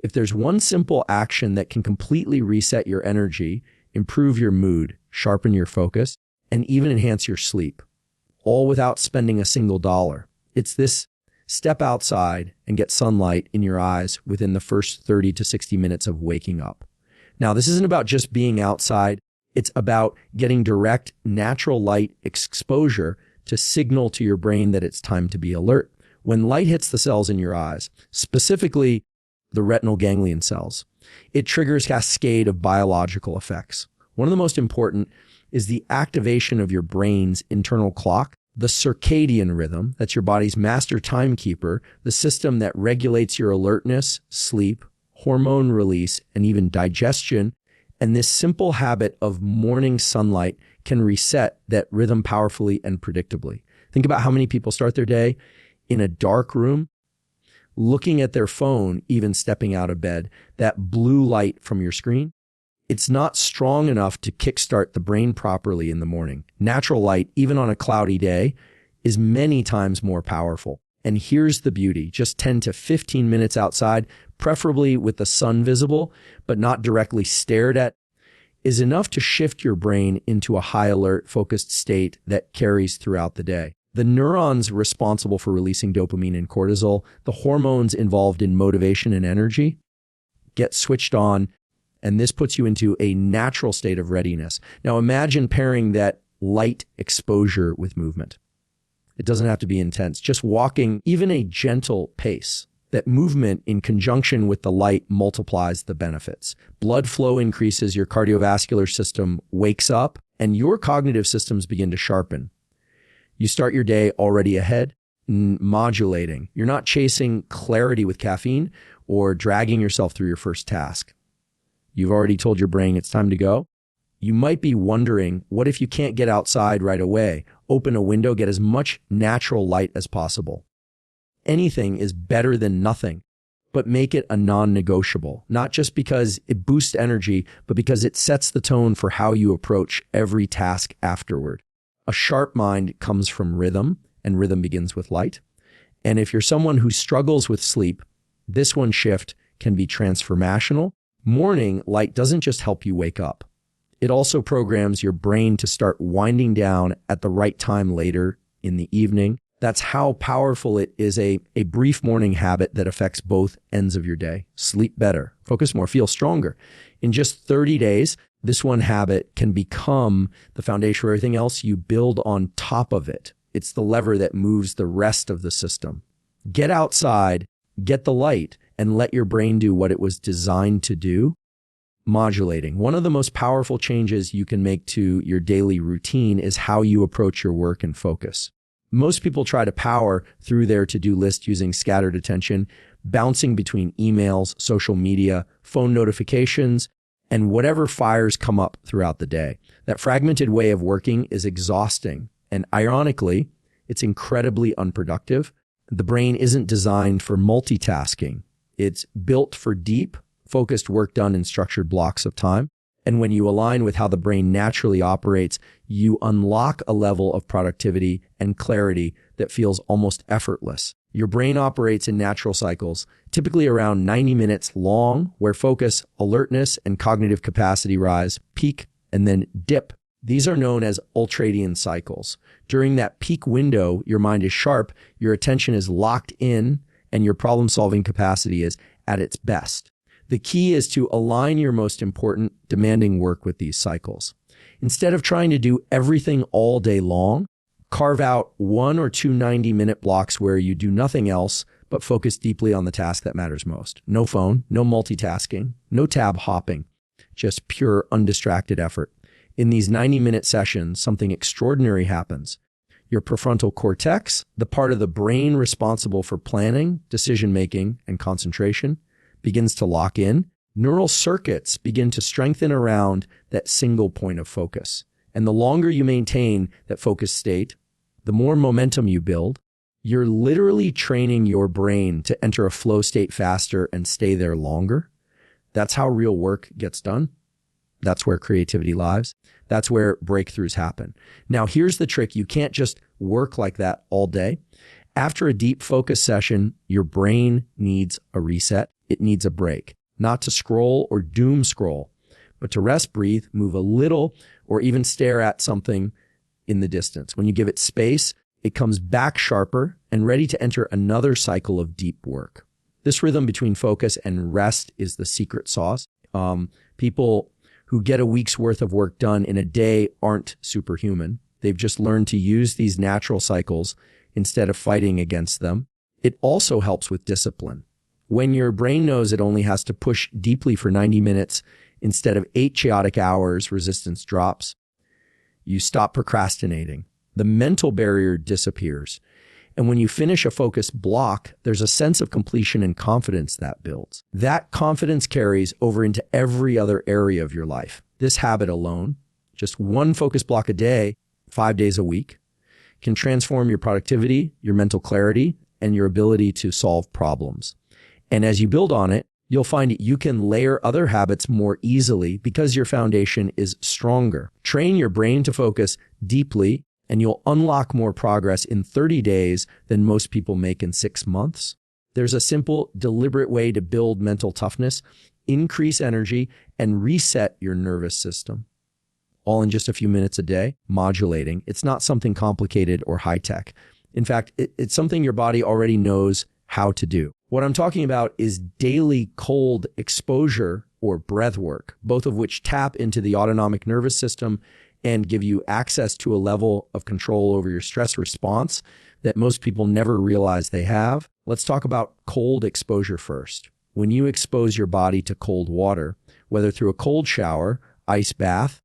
If there's one simple action that can completely reset your energy, improve your mood, sharpen your focus, and even enhance your sleep, all without spending a single dollar, it's this: step outside and get sunlight in your eyes within the first 30 to 60 minutes of waking up. Now, this isn't about just being outside. It's about getting direct, natural light exposure to signal to your brain that it's time to be alert. When light hits the cells in your eyes, specifically the retinal ganglion cells, it triggers a cascade of biological effects. One of the most important is the activation of your brain's internal clock, the circadian rhythm, that's your body's master timekeeper, the system that regulates your alertness, sleep, hormone release, and even digestion. And this simple habit of morning sunlight can reset that rhythm powerfully and predictably. Think about how many people start their day in a dark room, looking at their phone, even stepping out of bed. That blue light from your screen, it's not strong enough to kickstart the brain properly in the morning. Natural light, even on a cloudy day, is many times more powerful. And here's the beauty: just 10 to 15 minutes outside, preferably with the sun visible, but not directly stared at, is enough to shift your brain into a high alert, focused state that carries throughout the day. The neurons responsible for releasing dopamine and cortisol, the hormones involved in motivation and energy, get switched on, and this puts you into a natural state of readiness. Now imagine pairing that light exposure with movement. It doesn't have to be intense. Just walking, even a gentle pace. That movement in conjunction with the light multiplies the benefits. Blood flow increases, your cardiovascular system wakes up, and your cognitive systems begin to sharpen. You start your day already ahead, modulating. You're not chasing clarity with caffeine or dragging yourself through your first task. You've already told your brain it's time to go. You might be wondering, what if you can't get outside right away? Open a window, get as much natural light as possible. Anything is better than nothing, but make it a non-negotiable, not just because it boosts energy, but because it sets the tone for how you approach every task afterward. A sharp mind comes from rhythm, and rhythm begins with light. And if you're someone who struggles with sleep, this one shift can be transformational. Morning light doesn't just help you wake up. It also programs your brain to start winding down at the right time later in the evening. That's how powerful it is, a brief morning habit that affects both ends of your day. Sleep better, focus more, feel stronger. In just 30 days, this one habit can become the foundation for everything else you build on top of it. It's the lever that moves the rest of the system. Get outside, get the light, and let your brain do what it was designed to do. Modulating. One of the most powerful changes you can make to your daily routine is how you approach your work and focus. Most people try to power through their to-do list using scattered attention, bouncing between emails, social media, phone notifications, and whatever fires come up throughout the day. That fragmented way of working is exhausting, and ironically, it's incredibly unproductive. The brain isn't designed for multitasking. It's built for deep, focused work done in structured blocks of time. And when you align with how the brain naturally operates, you unlock a level of productivity and clarity that feels almost effortless. Your brain operates in natural cycles, typically around 90 minutes long, where focus, alertness, and cognitive capacity rise, peak, and then dip. These are known as ultradian cycles. During that peak window, your mind is sharp, your attention is locked in, and your problem-solving capacity is at its best. The key is to align your most important, demanding work with these cycles. Instead of trying to do everything all day long, carve out 1 or 2 90-minute blocks where you do nothing else but focus deeply on the task that matters most. No phone, no multitasking, no tab hopping, just pure undistracted effort. In these 90-minute sessions, something extraordinary happens. Your prefrontal cortex, the part of the brain responsible for planning, decision-making, and concentration, begins to lock in. Neural circuits begin to strengthen around that single point of focus. And the longer you maintain that focused state, the more momentum you build. You're literally training your brain to enter a flow state faster and stay there longer. That's how real work gets done. That's where creativity lies. That's where breakthroughs happen. Now, here's the trick. You can't just work like that all day. After a deep focus session, your brain needs a reset. it needs a break. Not to scroll or doom scroll, but to rest, breathe, move a little, or even stare at something in the distance. When you give it space, it comes back sharper and ready to enter another cycle of deep work. This rhythm between focus and rest is the secret sauce. People who get a week's worth of work done in a day aren't superhuman. They've just learned to use these natural cycles instead of fighting against them. It also helps with discipline. When your brain knows it only has to push deeply for 90 minutes instead of 8 chaotic hours, resistance drops. You stop procrastinating. The mental barrier disappears. And when you finish a focused block, there's a sense of completion and confidence that builds. That confidence carries over into every other area of your life. This habit alone, just one focus block a day, 5 days a week, can transform your productivity, your mental clarity, and your ability to solve problems. And as you build on it, you'll find you can layer other habits more easily because your foundation is stronger. Train your brain to focus deeply, and you'll unlock more progress in 30 days than most people make in 6 months. There's a simple, deliberate way to build mental toughness, increase energy, and reset your nervous system. All in just a few minutes a day, modulating. It's not something complicated or high-tech. In fact, it's something your body already knows how to do. What I'm talking about is daily cold exposure or breath work, both of which tap into the autonomic nervous system and give you access to a level of control over your stress response that most people never realize they have. Let's talk about cold exposure first. When you expose your body to cold water, whether through a cold shower, ice bath,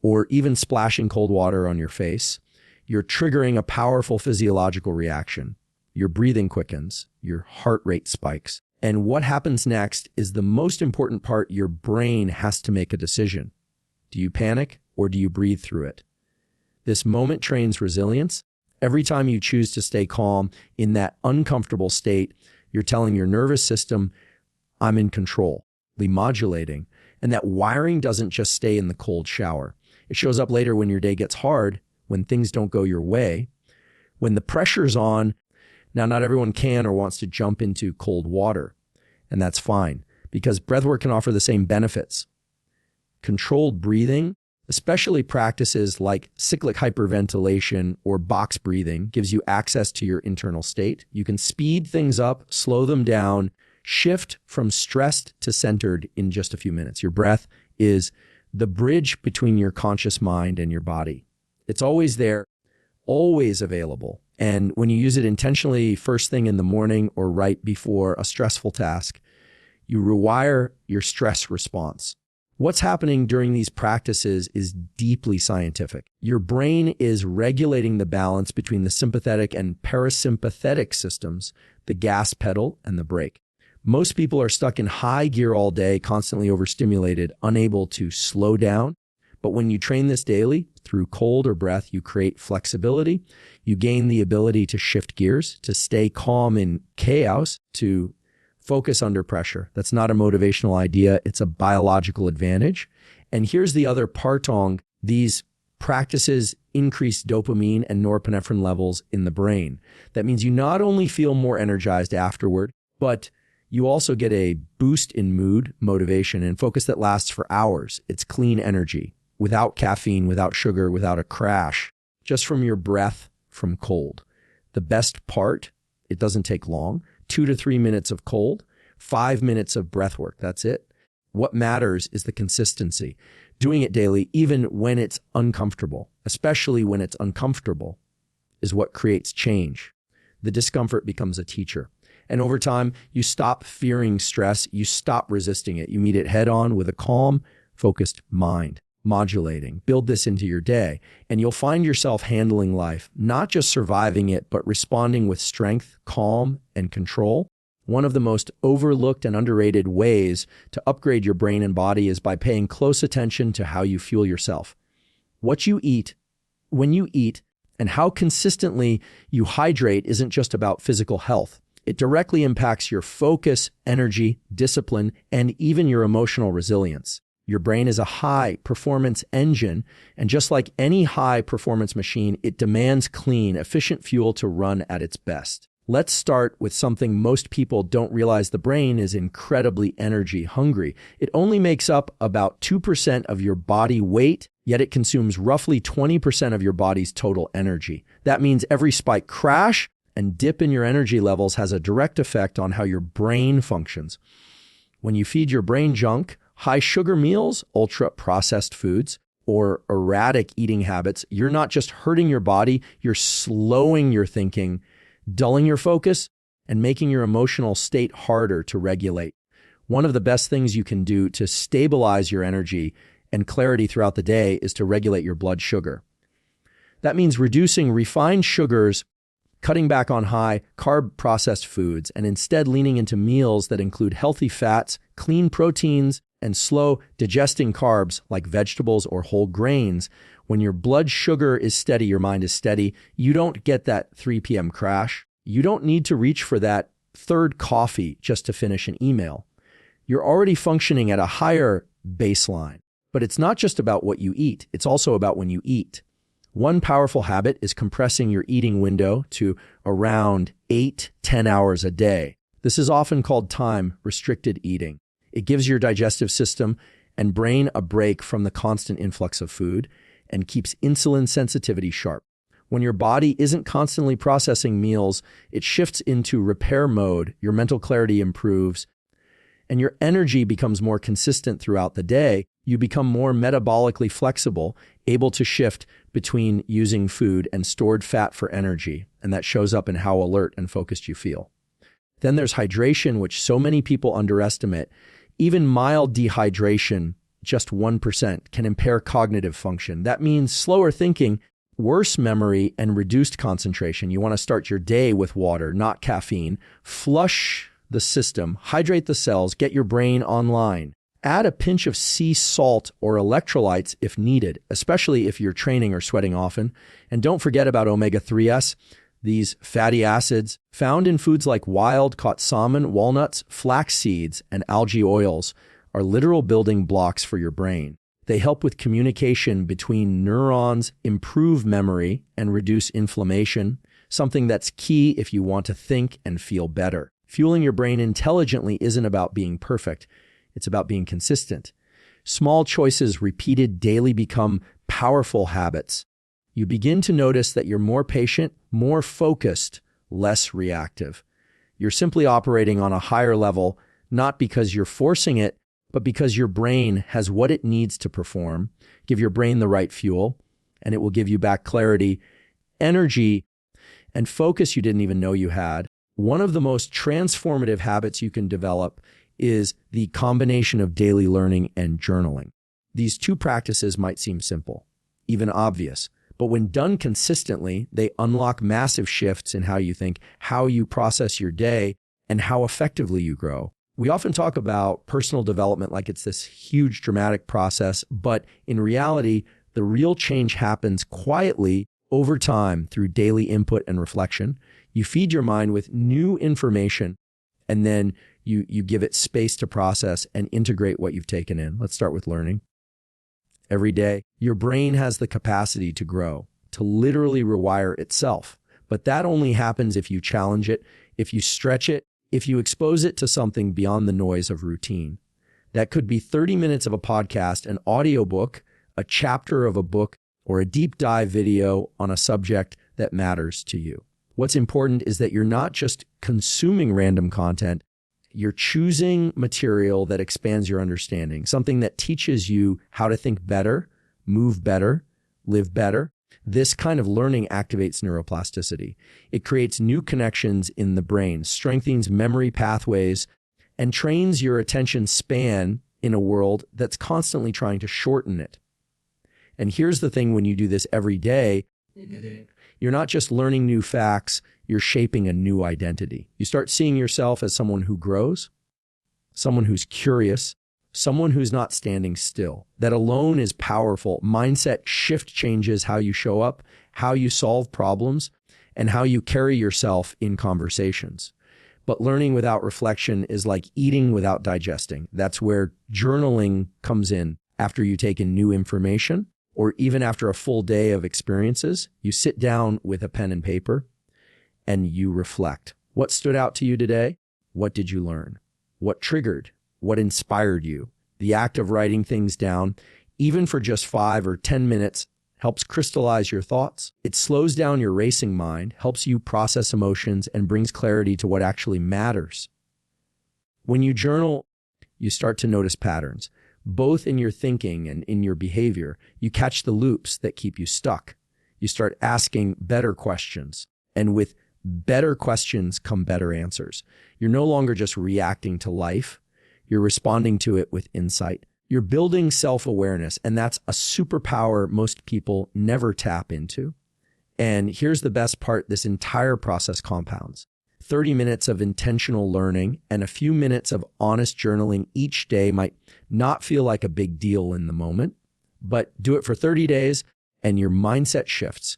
or even splashing cold water on your face, you're triggering a powerful physiological reaction. Your breathing quickens, your heart rate spikes. And what happens next is the most important part. Your brain has to make a decision. Do you panic or do you breathe through it? This moment trains resilience. Every time you choose to stay calm in that uncomfortable state, you're telling your nervous system, I'm in control, modulating. And that wiring doesn't just stay in the cold shower. It shows up later when your day gets hard, when things don't go your way, when the pressure's on. Now, not everyone can or wants to jump into cold water, and that's fine because breathwork can offer the same benefits. Controlled breathing, especially practices like cyclic hyperventilation or box breathing, gives you access to your internal state. You can speed things up, slow them down, shift from stressed to centered in just a few minutes. Your breath is the bridge between your conscious mind and your body. It's always there, always available. And when you use it intentionally first thing in the morning or right before a stressful task, you rewire your stress response. What's happening during these practices is deeply scientific. Your brain is regulating the balance between the sympathetic and parasympathetic systems, the gas pedal and the brake. Most people are stuck in high gear all day, constantly overstimulated, unable to slow down. But when you train this daily through cold or breath, you create flexibility. You gain the ability to shift gears, to stay calm in chaos, to focus under pressure. That's not a motivational idea. It's a biological advantage. And here's the other partong. These practices increase dopamine and norepinephrine levels in the brain. That means you not only feel more energized afterward, but you also get a boost in mood, motivation, and focus that lasts for hours. It's clean energy, without caffeine, without sugar, without a crash, just from your breath from cold. The best part, it doesn't take long. 2 to 3 minutes of cold, 5 minutes of breath work. That's it. What matters is the consistency. Doing it daily, even when it's uncomfortable, especially when it's uncomfortable, is what creates change. The discomfort becomes a teacher. And over time, you stop fearing stress. You stop resisting it. You meet it head on with a calm, focused mind. Modulating. Build this into your day, and you'll find yourself handling life, not just surviving it, but responding with strength, calm, and control. One of the most overlooked and underrated ways to upgrade your brain and body is by paying close attention to how you fuel yourself. What you eat, when you eat, and how consistently you hydrate isn't just about physical health. It directly impacts your focus, energy, discipline, and even your emotional resilience. Your brain is a high-performance engine, and just like any high-performance machine, it demands clean, efficient fuel to run at its best. Let's start with something most people don't realize. The brain is incredibly energy hungry. It only makes up about 2% of your body weight, yet it consumes roughly 20% of your body's total energy. That means every spike, crash, and dip in your energy levels has a direct effect on how your brain functions. When you feed your brain junk, high sugar meals, ultra processed foods, or erratic eating habits, you're not just hurting your body, you're slowing your thinking, dulling your focus, and making your emotional state harder to regulate. One of the best things you can do to stabilize your energy and clarity throughout the day is to regulate your blood sugar. That means reducing refined sugars, cutting back on high carb processed foods, and instead leaning into meals that include healthy fats, clean proteins, and slow digesting carbs like vegetables or whole grains. When your blood sugar is steady, your mind is steady. You don't get that 3 p.m. crash. You don't need to reach for that third coffee just to finish an email. You're already functioning at a higher baseline. But it's not just about what you eat. It's also about when you eat. One powerful habit is compressing your eating window to around 8-10 hours a day. This is often called time-restricted eating. It gives your digestive system and brain a break from the constant influx of food and keeps insulin sensitivity sharp. When your body isn't constantly processing meals, it shifts into repair mode, your mental clarity improves, and your energy becomes more consistent throughout the day. You become more metabolically flexible, able to shift between using food and stored fat for energy, and that shows up in how alert and focused you feel. Then there's hydration, which so many people underestimate. Even mild dehydration, just 1%, can impair cognitive function. That means slower thinking, worse memory, and reduced concentration. You want to start your day with water, not caffeine. Flush the system, hydrate the cells, get your brain online. Add a pinch of sea salt or electrolytes if needed, especially if you're training or sweating often. And don't forget about omega-3s. These fatty acids found in foods like wild-caught salmon, walnuts, flax seeds, and algae oils are literal building blocks for your brain. They help with communication between neurons, improve memory, and reduce inflammation, something that's key if you want to think and feel better. Fueling your brain intelligently isn't about being perfect. It's about being consistent. Small choices repeated daily become powerful habits. You begin to notice that you're more patient, more focused, less reactive. You're simply operating on a higher level, not because you're forcing it, but because your brain has what it needs to perform. Give your brain the right fuel, and it will give you back clarity, energy, and focus you didn't even know you had. One of the most transformative habits you can develop is the combination of daily learning and journaling. These two practices might seem simple, even obvious, but when done consistently, they unlock massive shifts in how you think, how you process your day, and how effectively you grow. We often talk about personal development like it's this huge dramatic process, but in reality, the real change happens quietly over time through daily input and reflection. You feed your mind with new information, and then you give it space to process and integrate what you've taken in. Let's start with learning. Every day, your brain has the capacity to grow, to literally rewire itself. But that only happens if you challenge it, if you stretch it, if you expose it to something beyond the noise of routine. That could be 30 minutes of a podcast, an audiobook, a chapter of a book, or a deep dive video on a subject that matters to you. What's important is that you're not just consuming random content, you're choosing material that expands your understanding, something that teaches you how to think better, move better, live better. This kind of learning activates neuroplasticity. It creates new connections in the brain, strengthens memory pathways, and trains your attention span in a world that's constantly trying to shorten it. And here's the thing, when you do this every day, you're not just learning new facts, you're shaping a new identity. You start seeing yourself as someone who grows, someone who's curious, someone who's not standing still. That alone is powerful. Mindset shift changes how you show up, how you solve problems, and how you carry yourself in conversations. But learning without reflection is like eating without digesting. That's where journaling comes in. After you take in new information, or even after a full day of experiences, you sit down with a pen and paper, and you reflect. What stood out to you today? What did you learn? What triggered? What inspired you? The act of writing things down, even for just 5 or 10 minutes, helps crystallize your thoughts. It slows down your racing mind, helps you process emotions, and brings clarity to what actually matters. When you journal, you start to notice patterns, both in your thinking and in your behavior. You catch the loops that keep you stuck. You start asking better questions, and with better questions come better answers. You're no longer just reacting to life. You're responding to it with insight. You're building self-awareness, and that's a superpower most people never tap into. And here's the best part: this entire process compounds. 30 minutes of intentional learning and a few minutes of honest journaling each day might not feel like a big deal in the moment, but do it for 30 days and your mindset shifts.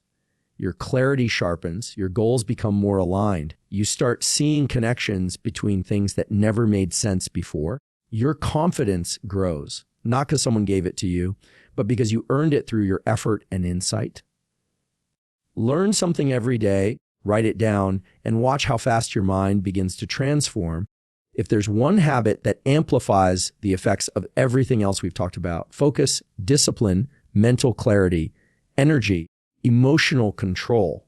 Your clarity sharpens, your goals become more aligned. You start seeing connections between things that never made sense before. Your confidence grows, not because someone gave it to you, but because you earned it through your effort and insight. Learn something every day, write it down, and watch how fast your mind begins to transform. If there's one habit that amplifies the effects of everything else we've talked about: focus, discipline, mental clarity, energy, emotional control,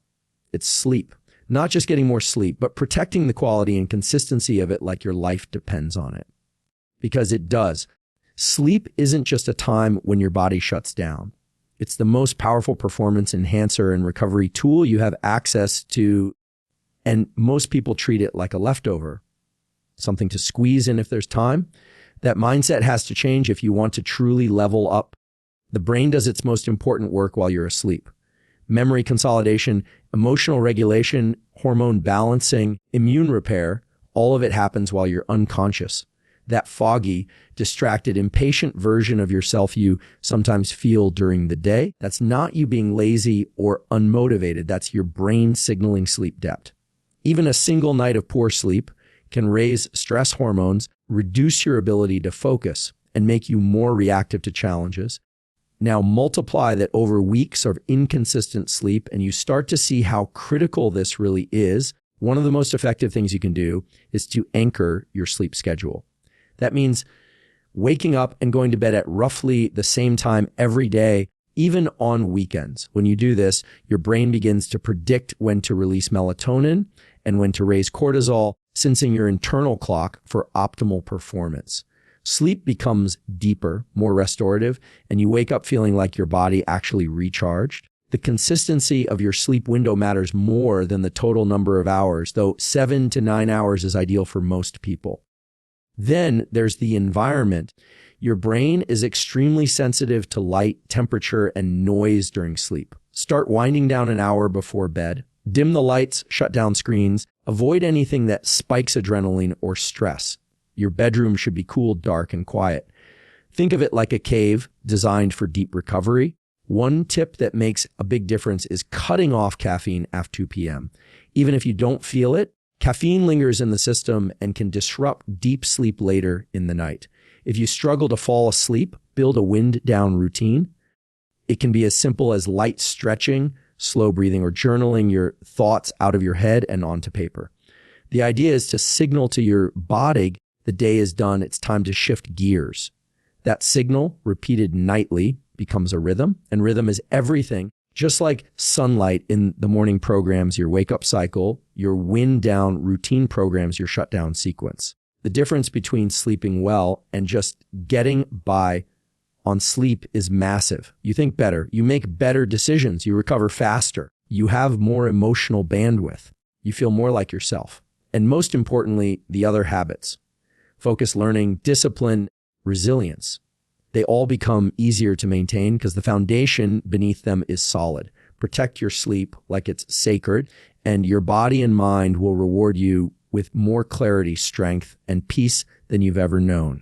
it's sleep. Not just getting more sleep, but protecting the quality and consistency of it like your life depends on it. Because it does. Sleep isn't just a time when your body shuts down. It's the most powerful performance enhancer and recovery tool you have access to, and most people treat it like a leftover, something to squeeze in if there's time. That mindset has to change if you want to truly level up. The brain does its most important work while you're asleep. Memory consolidation, emotional regulation, hormone balancing, immune repair, all of it happens while you're unconscious. That foggy, distracted, impatient version of yourself you sometimes feel during the day, that's not you being lazy or unmotivated. That's your brain signaling sleep debt. Even a single night of poor sleep can raise stress hormones, reduce your ability to focus, and make you more reactive to challenges. Now multiply that over weeks of inconsistent sleep, and you start to see how critical this really is. One of the most effective things you can do is to anchor your sleep schedule. That means waking up and going to bed at roughly the same time every day, even on weekends. When you do this, your brain begins to predict when to release melatonin and when to raise cortisol, sensing your internal clock for optimal performance. Sleep becomes deeper, more restorative, and you wake up feeling like your body actually recharged. The consistency of your sleep window matters more than the total number of hours, though 7 to 9 hours is ideal for most people. Then there's the environment. Your brain is extremely sensitive to light, temperature, and noise during sleep. Start winding down an hour before bed. Dim the lights, shut down screens. Avoid anything that spikes adrenaline or stress. Your bedroom should be cool, dark, and quiet. Think of it like a cave designed for deep recovery. One tip that makes a big difference is cutting off caffeine after 2 p.m. Even if you don't feel it, caffeine lingers in the system and can disrupt deep sleep later in the night. If you struggle to fall asleep, build a wind down routine. It can be as simple as light stretching, slow breathing, or journaling your thoughts out of your head and onto paper. The idea is to signal to your body the day is done, it's time to shift gears. That signal, repeated nightly, becomes a rhythm, and rhythm is everything. Just like sunlight in the morning programs your wake-up cycle, your wind-down routine programs your shutdown sequence. The difference between sleeping well and just getting by on sleep is massive. You think better, you make better decisions, you recover faster, you have more emotional bandwidth, you feel more like yourself. And most importantly, the other habits: focus, learning, discipline, resilience. They all become easier to maintain because the foundation beneath them is solid. Protect your sleep like it's sacred, and your body and mind will reward you with more clarity, strength, and peace than you've ever known.